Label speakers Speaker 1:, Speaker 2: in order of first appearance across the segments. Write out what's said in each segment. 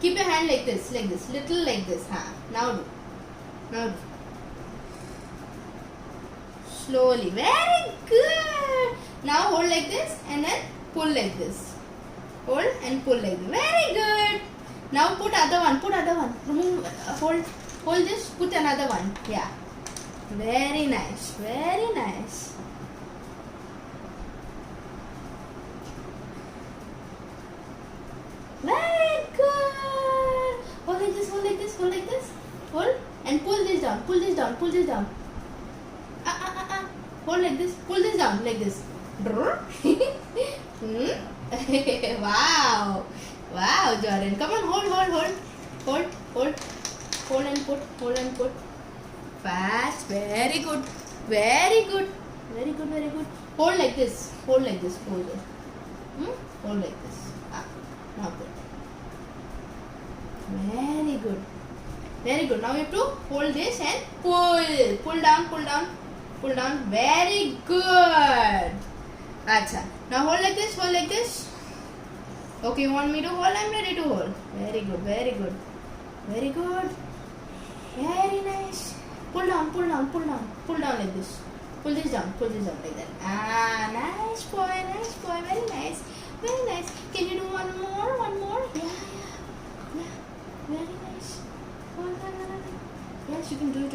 Speaker 1: Keep your hand like this, little like this. Now do. Now do. Slowly. Very good. Now hold like this and then pull like this. Hold and pull like this. Very good. Now put other one. Put other one. Remove. Hold this. Put another one. Yeah. Very nice. Very nice. Very good. Hold like this. Hold like this. Hold like this. Hold and pull this down. Pull this down. Pull this down. Hold like this. Pull this down like this. Wow. Wow, Jordan. Come on, hold. Hold and put. Fast. Very good. Very good. Hold like this. Hold like this. Hold like this. Now good. Very good. Very good. Now you have to hold this and pull. Pull down. Very good. Acha. Now hold like this. Okay, you want me to hold? I'm ready to hold. Very good. Very nice. Pull down like this. Pull this down like that. Nice boy. Very nice. Can you do one more? Yeah. Very nice. One. Yes, you can do it.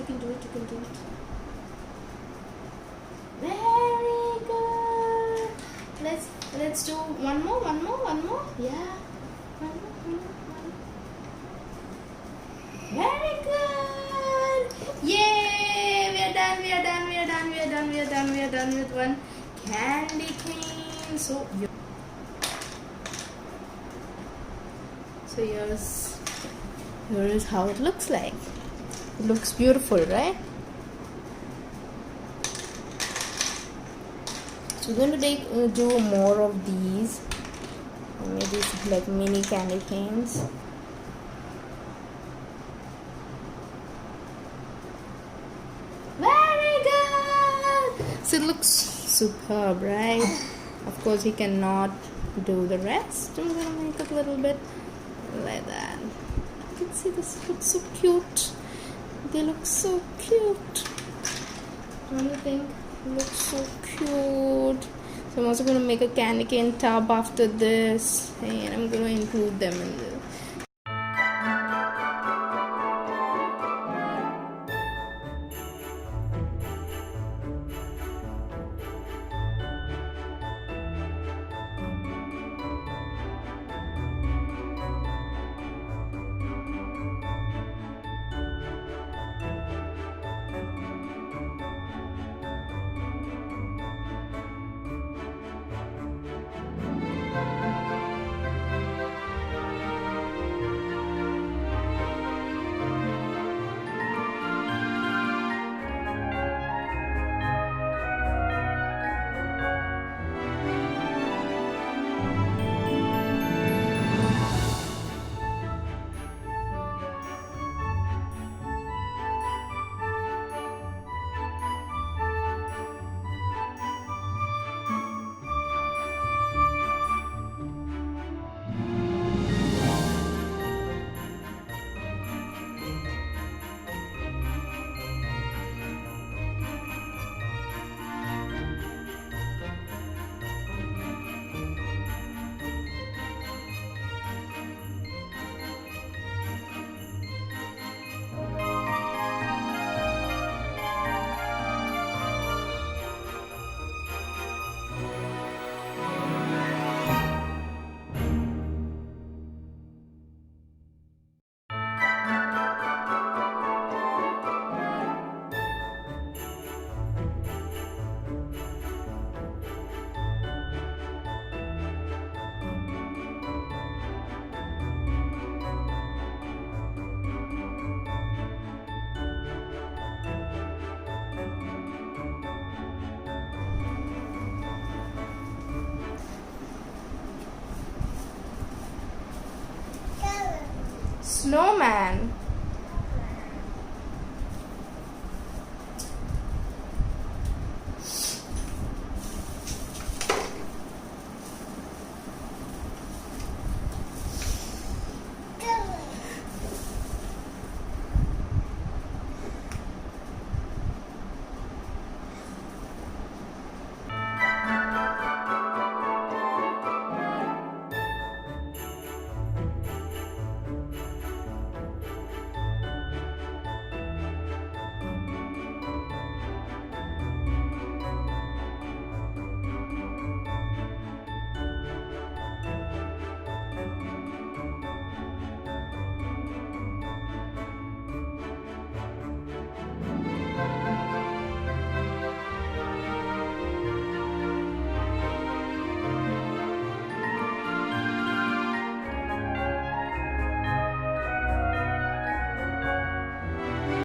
Speaker 1: Very good. Let's do one more. Yeah. One more. Very good. Yay! We are done with one candy cane. So here is how it looks like. It looks beautiful, right? So we're going to do more of these. Maybe like mini candy canes. Very good. So it looks superb, right? Of course, he cannot do the rest. I'm going to make it a little bit like that. You can see this looks so cute. They look so cute. Don't you think? It looks so cute. So I'm also going to make a candy cane tub after this, and I'm going to include them in this. Snowman.